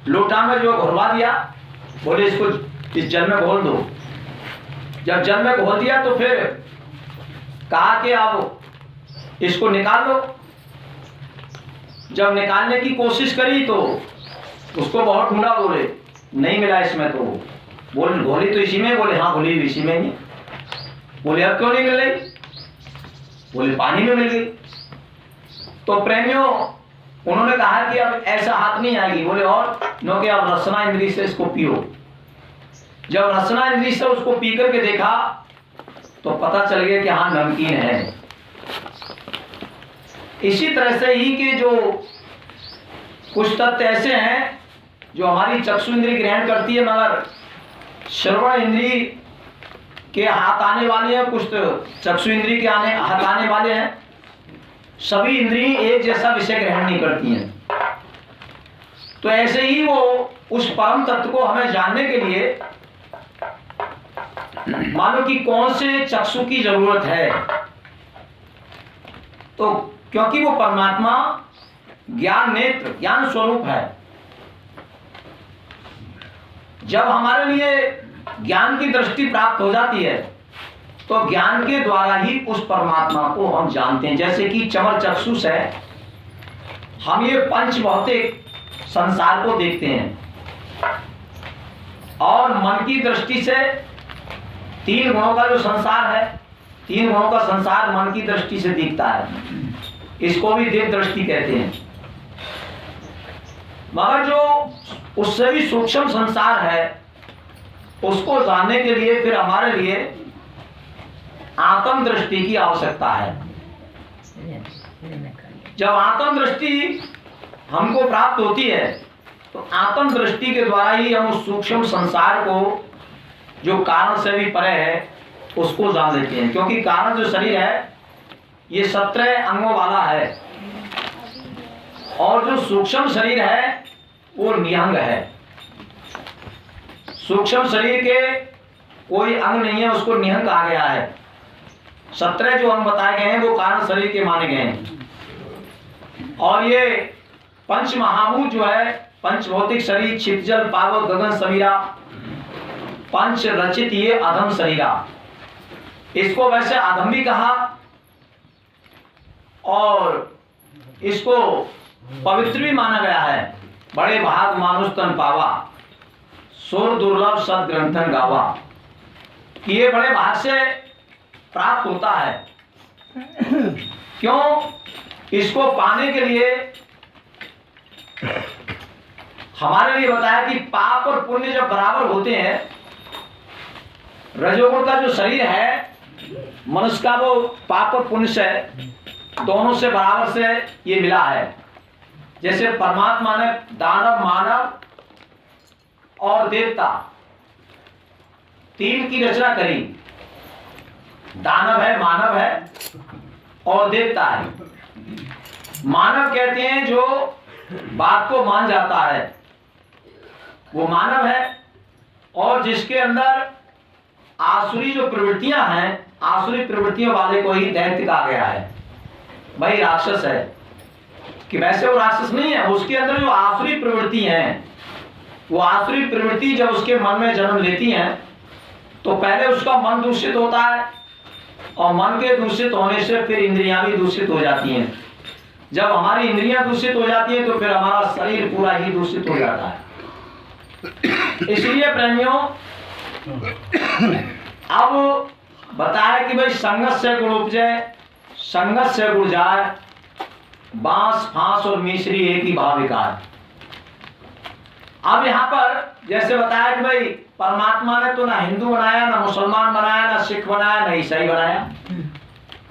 लोटा में जो घुलवा दिया, बोले इसको इस जल में घोल दो। जब जल में घोल दिया तो फिर कहा कि अब इसको निकाल लो। जब निकालने की कोशिश करी तो उसको बहुत ढूंढा, बोले नहीं मिला इसमें। तो बोले घोली तो इसी में, बोले हाँ घोली इसी में ही। बोले अब क्यों नहीं मिल रही? बोले पानी में मिल गई। तो प्रेमियों उन्होंने कहा कि अब ऐसा हाथ नहीं आएगी। बोले और नो कि अब रसना इंद्री से इसको पियो। जब रसना इंद्री से उसको पी करके देखा तो पता चल गया कि हाँ नमकीन है। इसी तरह से ही कि जो कुछ तत्व ऐसे हैं जो हमारी चक्षु इंद्री ग्रहण करती है, मगर श्रवण इंद्री के हाथ आने वाले हैं, कुछ तो चक्षु इंद्री के हाथ आने वाले हैं। सभी इंद्रियां एक जैसा विषय ग्रहण नहीं करती हैं। तो ऐसे ही वो उस परम तत्व को हमें जानने के लिए मानो कि कौन से चक्षु की जरूरत है, तो क्योंकि वो परमात्मा ज्ञान नेत्र ज्ञान स्वरूप है। जब हमारे लिए ज्ञान की दृष्टि प्राप्त हो जाती है तो ज्ञान के द्वारा ही उस परमात्मा को हम जानते हैं। जैसे कि चमर चक्षु से हम ये पंच भौतिक संसार को देखते हैं, और मन की दृष्टि से तीन गुणों का जो संसार है, तीन गुणों का संसार मन की दृष्टि से दिखता है। इसको भी देव दृष्टि कहते हैं। मगर जो उससे भी सूक्ष्म संसार है उसको जानने के लिए फिर हमारे लिए आत्म दृष्टि की आवश्यकता है। जब आत्म दृष्टि हमको प्राप्त होती है तो आत्म दृष्टि के द्वारा ही हम उस सूक्ष्म संसार को जो कारण से भी परे है उसको जान लेते हैं। क्योंकि कारण जो शरीर है ये 17 अंगों वाला है, और जो सूक्ष्म शरीर है वो निहंग है। सूक्ष्म शरीर के कोई अंग नहीं है, उसको निहंग कहा गया है। 17 जो अंग बताए गए हैं वो कारण शरीर के माने गए हैं। और ये पंच महाभूत जो है, पंच भौतिक शरीर, क्षितिजल पावक गगन समीरा, पंच रचित ये अधम शरीरा। इसको वैसे अधम भी कहा और इसको पवित्र भी माना गया है। बड़े भाग मानुष तन पावा, सुर दुर्लभ सद ग्रंथन गावा। कि ये बड़े भाग से प्राप्त होता है। क्यों? इसको पाने के लिए हमारे लिए बताया कि पाप और पुण्य जब बराबर होते हैं, रजोगुण का जो शरीर है मनुष्य का, वो पाप और पुण्य से दोनों से बराबर से ये मिला है। जैसे परमात्मा ने दानव, मानव और देवता तीन की रचना करी। दानव है, मानव है और देवता है। मानव कहते हैं जो बात को मान जाता है वो मानव है, और जिसके अंदर आसुरी जो प्रवृत्तियां हैं, आसुरी प्रवृत्तियों वाले को ही दैत्य कहा गया है। भाई राक्षस है कि वैसे वो राक्षस नहीं है, उसके अंदर जो आसुरी प्रवृत्ति हैं, वो आसुरी प्रवृत्ति जब उसके मन में जन्म लेती हैं तो पहले उसका मन दूषित होता है, और मन के दूषित होने से फिर इंद्रियां भी दूषित हो जाती हैं। जब हमारी इंद्रियां दूषित हो जाती हैं तो फिर हमारा शरीर पूरा ही दूषित हो जाता है। इसलिए प्रेमियों अब बताया कि भाई संगत से गुण उपजे, संगत से गुण जाए, बांस फांस और मिश्री एक ही भाव विकार। अब यहाँ पर जैसे बताया कि भाई परमात्मा ने तो ना हिंदू बनाया, ना मुसलमान बनाया, ना सिख बनाया, ना ईसाई बनाया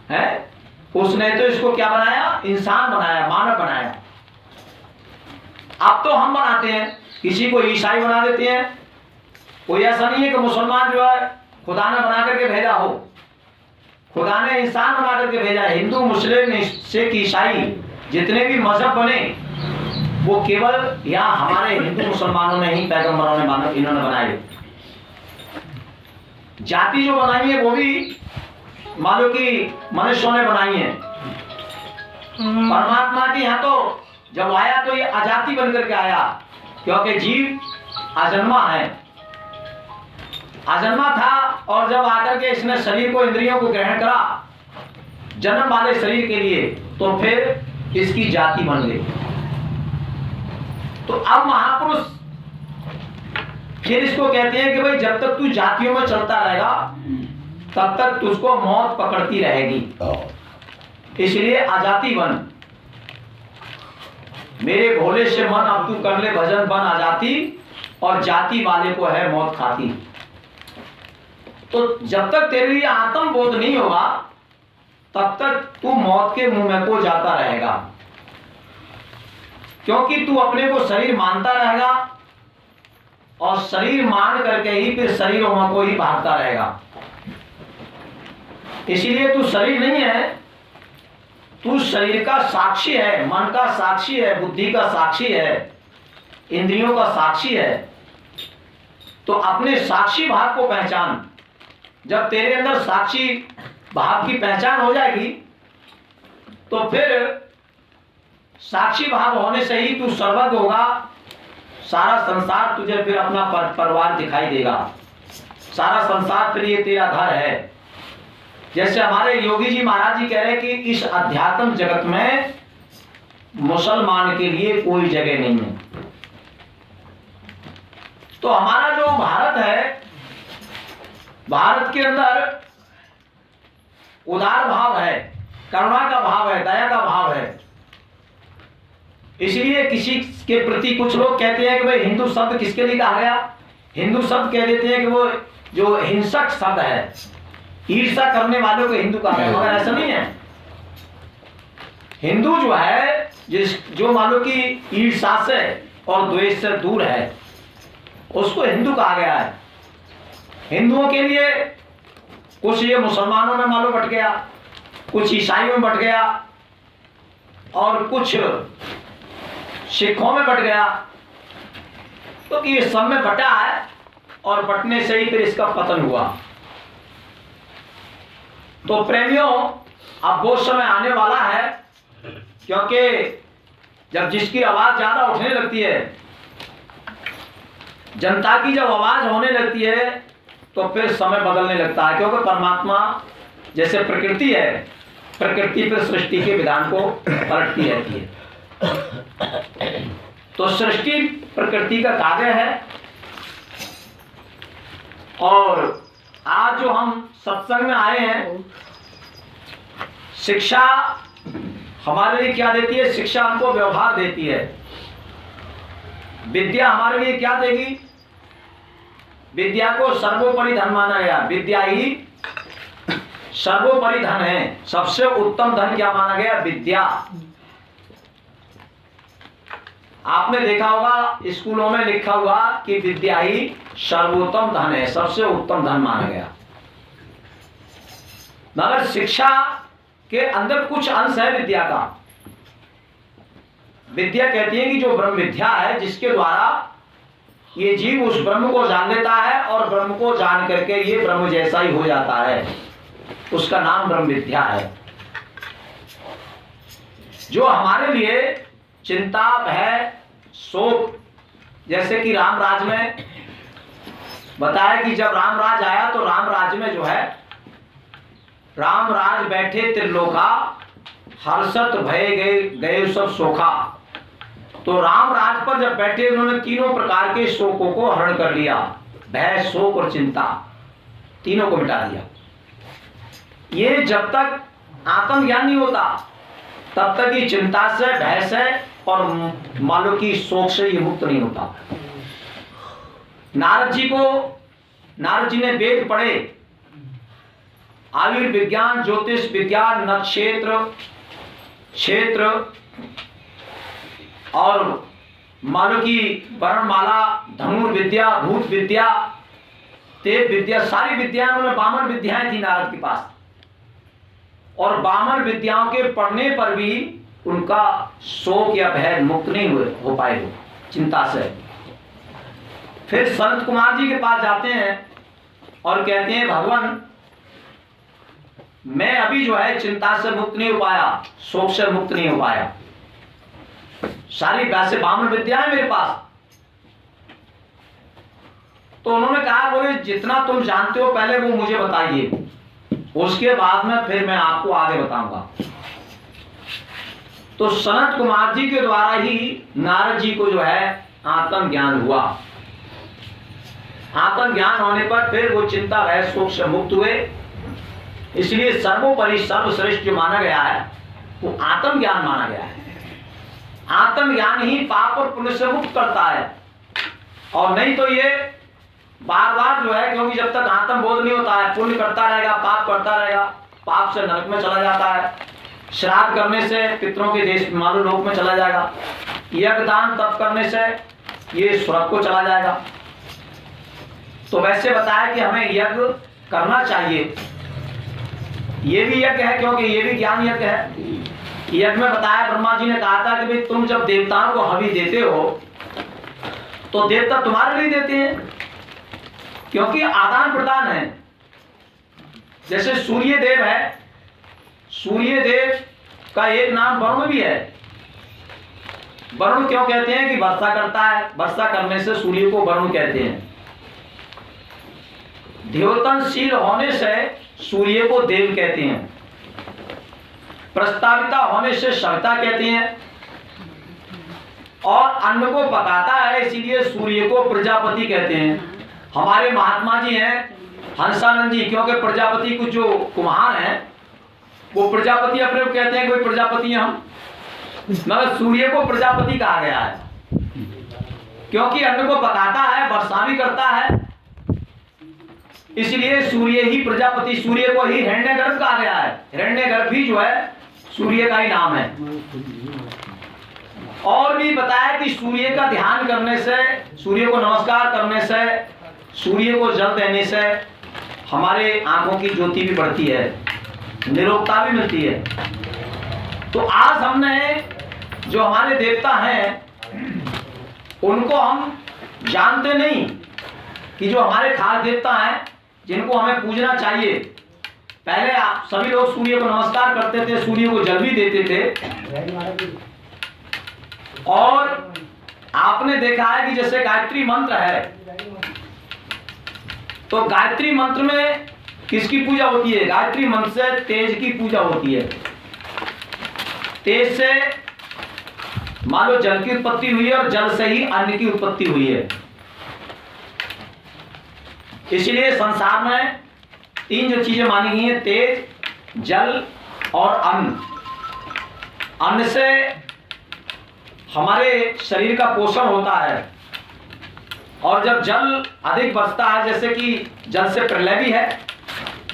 है। उसने तो इसको क्या बनाया? इंसान बनाया, मानव बनाया। अब तो हम बनाते हैं, किसी को ईसाई बना देते हैं। कोई ऐसा नहीं है कि मुसलमान जो है खुदा ने बना करके भेजा हो, खुदा ने इंसान बना करके भेजा है। हिंदू, मुस्लिम, सिख, ईसाई जितने भी मजहब बने वो केवल यहाँ हमारे हिंदू मुसलमानों ने ही, पैगंबरों ने मानो इन्होंने बनाए। जाति जो बनाई है वो भी मानो कि मनुष्यों ने बनाई है। परमात्मा की यहाँ तो जब आया तो ये अजाति बन करके आया, क्योंकि जीव अजन्मा है, अजन्मा था, और जब आकर के इसने शरीर को, इंद्रियों को ग्रहण करा जन्म वाले शरीर के लिए, तो फिर इसकी जाति बन गई। तो अब महापुरुष फिर इसको कहते हैं कि भाई जब तक तू जातियों में चलता रहेगा तब तक तुझको मौत पकड़ती रहेगी, इसलिए अजाति बन। मेरे भोले से मन अब तू कर ले भजन, बन अजाति, और जाति वाले को है मौत खाती। तो जब तक तेरे लिए आत्म बोध नहीं होगा तब तक तू मौत के मुंह में को जाता रहेगा, क्योंकि तू अपने को शरीर मानता रहेगा और शरीर मान करके ही फिर शरीरों को ही भागता रहेगा। इसीलिए तू शरीर नहीं है, तू शरीर का साक्षी है, मन का साक्षी है, बुद्धि का साक्षी है, इंद्रियों का साक्षी है। तो अपने साक्षी भाव को पहचान। जब तेरे अंदर साक्षी भाव की पहचान हो जाएगी तो फिर साक्षी भाव होने से ही तू सर्वज्ञ होगा। सारा संसार तुझे फिर अपना परिवार दिखाई देगा, सारा संसार फिर ये तेरा घर है। जैसे हमारे योगी जी महाराज जी कह रहे हैं कि इस अध्यात्म जगत में मुसलमान के लिए कोई जगह नहीं है। तो हमारा जो भारत है, भारत के अंदर उदार भाव है, करुणा का भाव है, दया का भाव है। इसलिए किसी के प्रति कुछ लोग कहते हैं कि भाई हिंदू शब्द किसके लिए कहा गया, हिंदू शब्द कह देते हैं कि वो जो हिंसक शब्द है, ईर्षा करने वालों को हिंदू कहा है, मगर ऐसा नहीं है। हिंदू जो है जो मान लो कि ईर्षा से और द्वेष से दूर है, उसको हिंदू कहा गया है। हिंदुओं के लिए कुछ ये मुसलमानों में मालूम बट गया, कुछ ईसाइयों में बट गया, और कुछ सिखों में बट गया। तो ये सब में बटा है, और बटने से ही फिर इसका पतन हुआ। तो प्रेमियों, अब वो समय आने वाला है, क्योंकि जब जिसकी आवाज ज्यादा उठने लगती है, जनता की जब आवाज होने लगती है, तो फिर समय बदलने लगता है। क्योंकि परमात्मा जैसे प्रकृति है, प्रकृति फिर सृष्टि के विधान को पलटती रहती है। तो सृष्टि प्रकृति का कार्य है। और आज जो हम सत्संग में आए हैं, शिक्षा हमारे लिए क्या देती है? शिक्षा हमको व्यवहार देती है। विद्या हमारे लिए क्या देगी? विद्या को सर्वोपरि धन माना गया। विद्या ही सर्वोपरि धन है। सबसे उत्तम धन क्या माना गया? विद्या। आपने देखा होगा स्कूलों में लिखा हुआ कि विद्या ही सर्वोत्तम धन है, सबसे उत्तम धन माना गया। मगर शिक्षा के अंदर कुछ अंश है विद्या का। विद्या कहती है कि जो ब्रह्म विद्या है, जिसके द्वारा ये जीव उस ब्रह्म को जान लेता है और ब्रह्म को जान करके ये ब्रह्म जैसा ही हो जाता है, उसका नाम ब्रह्म विद्या है। जो हमारे लिए चिंता, भय, शोक, जैसे कि राम राज में बताया कि जब राम राज आया तो राम राज में जो है, राम राज बैठे त्रिलोका, हर्षत भय गए सब शोका। तो राम राज पर जब बैठे, उन्होंने तीनों प्रकार के शोकों को हरण कर लिया। भय, शोक और चिंता, तीनों को मिटा दिया। ये जब तक आत्मज्ञान नहीं होता तब तक ये चिंता से, भय से और मानो की शोक से ये मुक्त नहीं होता। नारद जी ने वेद पढ़े, आयुर्विज्ञान, ज्योतिष विज्ञान, नक्षत्र, क्षेत्र और मानो की वर्णमाला, धनुर्विद्या, भूत विद्या, तेज विद्या, सारी विद्याएं, उन्होंने 52 विद्याएं थी नारद के पास। और 52 विद्याओं के पढ़ने पर भी उनका शोक या भय मुक्त नहीं हो पाए, वो चिंता से। फिर संत कुमार जी के पास जाते हैं और कहते हैं, भगवान मैं अभी जो है चिंता से मुक्त नहीं हो पाया, शोक से मुक्त नहीं हो पाया। सारी वैसे 52 विद्याएं मेरे पास, तो उन्होंने कहा, बोले जितना तुम जानते हो पहले वो मुझे बताइए, उसके बाद में फिर मैं आपको आगे बताऊंगा। तो सनत कुमार जी के द्वारा ही नारद जी को जो है आत्मज्ञान हुआ। आत्मज्ञान होने पर फिर वो चिंता भय शोक से मुक्त हुए। इसलिए सर्वोपरि सर्वश्रेष्ठ जो माना गया है वो आत्मज्ञान माना गया है। आत्मज्ञान ही पाप और पुण्य से मुक्त करता है, और नहीं तो ये बार बार जो है, क्योंकि जब तक आत्मबोध नहीं होता है पुण्य करता रहेगा, पाप करता रहेगा, पाप से नरक में चला जाता है, श्राद्ध करने से पितरों के देश मालूम लोक में चला जाएगा, यज्ञ दान तप करने से ये स्वर्ग को चला जाएगा। तो वैसे बताया कि हमें यज्ञ करना चाहिए, ये भी यज्ञ है क्योंकि ये भी ज्ञान यज्ञ है। यज्ञ में बताया, ब्रह्मा जी ने कहा था कि भाई तुम जब देवताओं को हवि देते हो तो देवता तुम्हारे लिए देते हैं, क्योंकि आदान प्रदान है। जैसे सूर्य देव है, सूर्य देव का एक नाम वरुण भी है। वरुण क्यों कहते हैं कि वर्षा करता है, वर्षा करने से सूर्य को वरुण कहते हैं। द्योतनशील होने से सूर्य को देव कहते हैं। प्रस्ताविता होने से सविता कहते हैं, और अन्न को पकाता है इसीलिए सूर्य को प्रजापति कहते हैं। हमारे महात्मा जी हैं हंसानंद जी, क्योंकि प्रजापति को जो कुम्हार हैं वो प्रजापति अपने को कहते हैं, कोई प्रजापति हम, मगर सूर्य को प्रजापति कहा गया है क्योंकि अन्न को पकाता है, वर्षा भी करता है, इसलिए सूर्य ही प्रजापति, सूर्य को ही हिरण्यगर्भ कहा गया है। हिरण्यगर्भ भी जो है सूर्य का ही नाम है। और भी बताया कि सूर्य का ध्यान करने से, सूर्य को नमस्कार करने से, सूर्य को जल देने से हमारे आंखों की ज्योति भी बढ़ती है, निरोगता भी मिलती है। तो आज हमने जो हमारे देवता हैं उनको हम जानते नहीं कि जो हमारे खास देवता हैं जिनको हमें पूजना चाहिए। पहले आप सभी लोग सूर्य को नमस्कार करते थे, सूर्य को जल भी देते थे। और आपने देखा है कि जैसे गायत्री मंत्र है, तो गायत्री मंत्र में किसकी पूजा होती है? गायत्री मंत्र से तेज की पूजा होती है। तेज से मान लो जल की उत्पत्ति हुई है और जल से ही अन्न की उत्पत्ति हुई है। इसलिए संसार में तीन जो चीजें मानी गई हैं, तेज, जल और अन्न। अन्न से हमारे शरीर का पोषण होता है, और जब जल अधिक बरसता है, जैसे कि जल से प्रलय भी है,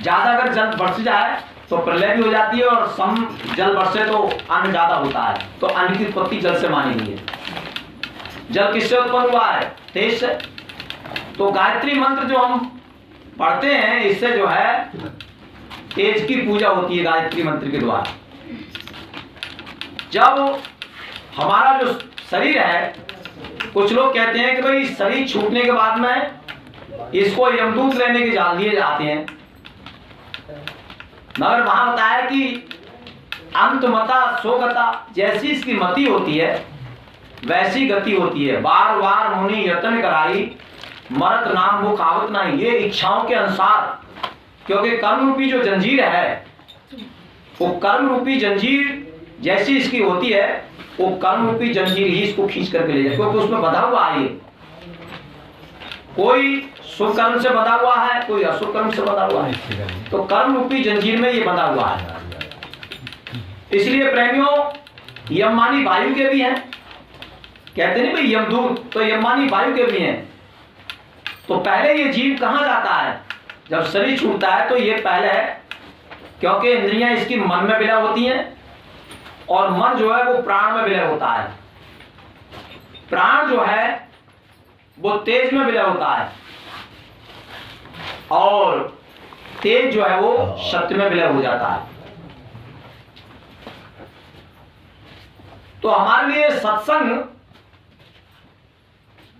ज्यादा अगर जल बरस जाए तो प्रलय भी हो जाती है, और सम जल बरसे तो अन्न ज्यादा होता है। तो अन्न की उत्पत्ति जल से मानी गई है। जल किससे उत्पन्न हुआ है? तेज से। तो गायत्री मंत्र जो हम पढ़ते हैं, इससे जो है तेज की पूजा होती है गायत्री मंत्र के द्वारा। जब हमारा जो शरीर है, कुछ लोग कहते हैं कि भाई शरीर छूटने के बाद में इसको यमदूत लेने के जाल दिए जाते हैं, मगर वहां बताया कि अंतमता सोगता, जैसी इसकी मति होती है वैसी गति होती है। बार बार मुनि यत्न कराई, मरत नाम मुख आवत नहीं। ये इच्छाओं के अनुसार, क्योंकि कर्म रूपी जो जंजीर है, वो कर्म रूपी जंजीर जैसी इसकी होती है, वो कर्म रूपी जंजीर ही इसको खींच करके ले जाए, क्योंकि उसमें बंधा हुआ है। ये कोई शुभ कर्म से बंधा हुआ है, कोई अशुभ कर्म से बंधा हुआ है, तो कर्म रूपी जंजीर में ये बंधा हुआ है। इसलिए प्रेमियों, यममानी वायु के भी हैं, कहते नहीं भाई यमदूत, तो यममानी वायु के भी हैं। तो पहले ये जीव कहाँ जाता है? जब शरीर छूटता है तो ये पहले है, क्योंकि इंद्रियां इसकी मन में विलय होती हैं, और मन जो है वो प्राण में विलय होता है। प्राण जो है वो तेज में विलय होता है, और तेज जो है वो शक्ति में विलय हो जाता है। तो हमारे लिए सत्संग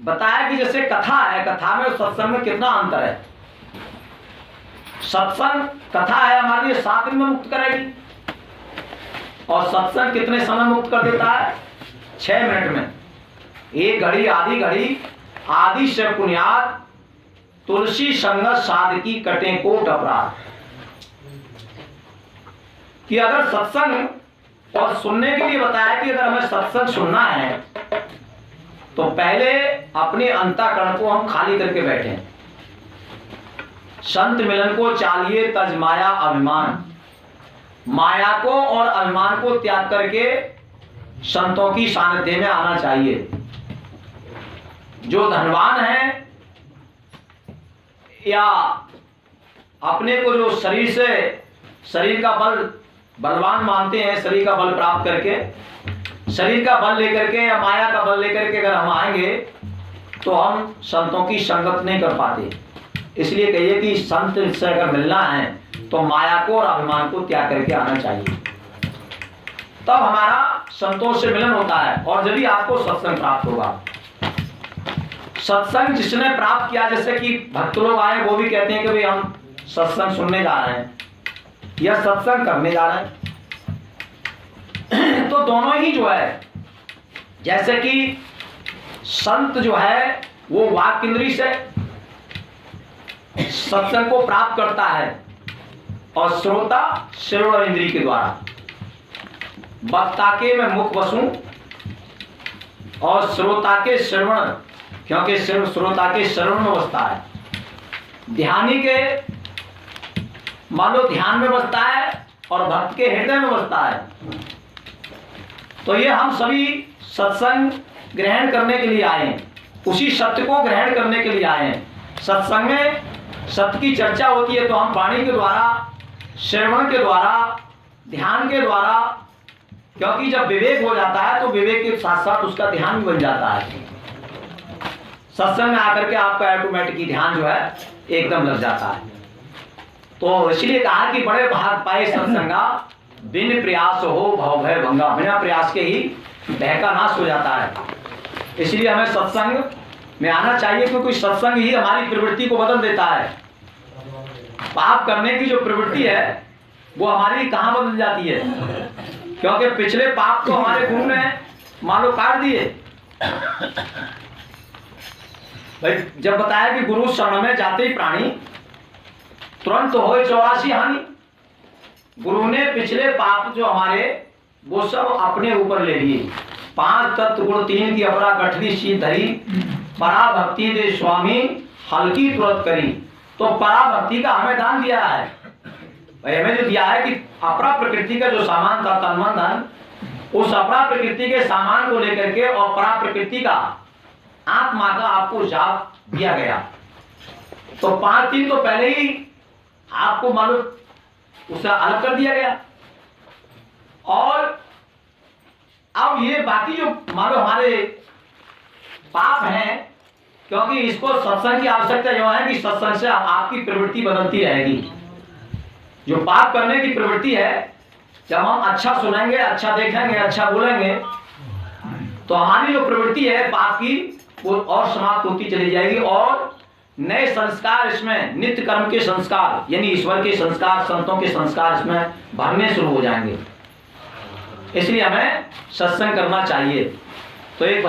बताया कि जैसे कथा है, कथा में और सत्संग में कितना अंतर है। सत्संग कथा है हमारे लिए 7 दिन में मुक्त करेगी, और सत्संग कितने समय मुक्त कर देता है? 6 मिनट में। एक घड़ी, आधी घड़ी, आदि से पुण्यात तुलसी संगत साधकी कटे कोट अपराध। कि अगर सत्संग और सुनने के लिए बताया कि अगर हमें सत्संग सुनना है तो पहले अपने अंतःकरण को हम खाली करके बैठे। संत मिलन को चाहिए तज माया अभिमान, माया को और अभिमान को त्याग करके संतों की सानिध्य में आना चाहिए। जो धनवान है या अपने को जो शरीर का बलवान मानते हैं, शरीर का बल प्राप्त करके, शरीर का बल लेकर के या माया का बल लेकर के अगर हम आएंगे तो हम संतों की संगत नहीं कर पाते। इसलिए कहिए कि संत से अगर मिलना है तो माया को और अभिमान को त्याग करके आना चाहिए, तब हमारा संतों से मिलन होता है और जब भी आपको सत्संग प्राप्त होगा। सत्संग जिसने प्राप्त किया, जैसे कि भक्त लोग आए वो भी कहते हैं कि भाई हम सत्संग सुनने जा रहे हैं या सत्संग करने जा रहे हैं। तो दोनों ही जो है, जैसे कि संत जो है वो वाक इंद्री से सत्संग को प्राप्त करता है और श्रोता श्रवण इंद्री के द्वारा। वक्ता के मैं मुख बसूं और श्रोता के श्रवण, क्योंकि श्रोता के श्रवण में बसता है। ध्यानी के मान लो ध्यान में बसता है और भक्त के हृदय में बसता है। तो ये हम सभी सत्संग ग्रहण करने के लिए आए हैं, उसी सत्य को ग्रहण करने के लिए आए हैं। सत्संग में सत्य की चर्चा होती है तो हम वाणी के द्वारा, श्रवण के द्वारा, ध्यान के द्वारा, क्योंकि जब विवेक हो जाता है तो विवेक के साथ साथ उसका ध्यान भी बन जाता है। सत्संग में आकर के आपका ऑटोमेटिक ध्यान जो है एकदम लग जाता है। तो इसलिए कहा कि बड़े भाग पाए सत्संगा, बिन प्रयास हो भव भय भंगा। बिना प्रयास के ही भय का नाश हो जाता है। इसलिए हमें सत्संग में आना चाहिए, क्योंकि सत्संग ही हमारी प्रवृत्ति को बदल देता है। पाप करने की जो प्रवृत्ति है वो हमारी कहाँ बदल जाती है, क्योंकि पिछले पाप तो हमारे गुरु ने मान लो काट दिए। भाई जब बताया कि गुरु शरण में जाते ही प्राणी तुरंत हो 84 हानि, गुरु ने पिछले पाप जो हमारे वो सब अपने ऊपर ले लिए। 5 तत्व गुण 3 की अपरा गठरी सी धरी, परा भक्ति दे स्वामी हल्की तुरंत करी। तो परा भक्ति का हमें दान दिया है। भाई हमें जो दिया है कि अपरा प्रकृति का जो सामान था तन मन धन, उस अपरा प्रकृति के सामान को लेकर के और परा प्रकृति का आत्मा का आपको जाप दिया गया। तो 5 दिन तो पहले ही आपको मालूम उसे अलग कर दिया गया। और अब ये बाकी जो मानो हमारे पाप हैं, क्योंकि इसको सत्संग की आवश्यकता जो है कि सत्संग से आपकी प्रवृत्ति बदलती रहेगी। जो पाप करने की प्रवृत्ति है, जब हम अच्छा सुनेंगे, अच्छा देखेंगे, अच्छा बोलेंगे, तो हमारी जो प्रवृत्ति है पाप की वो और समाप्त होती चली जाएगी और नए संस्कार इसमें, नित्य कर्म के संस्कार यानी ईश्वर के संस्कार, संतों के संस्कार इसमें भरने शुरू हो जाएंगे। इसलिए हमें सत्संग करना चाहिए। तो एक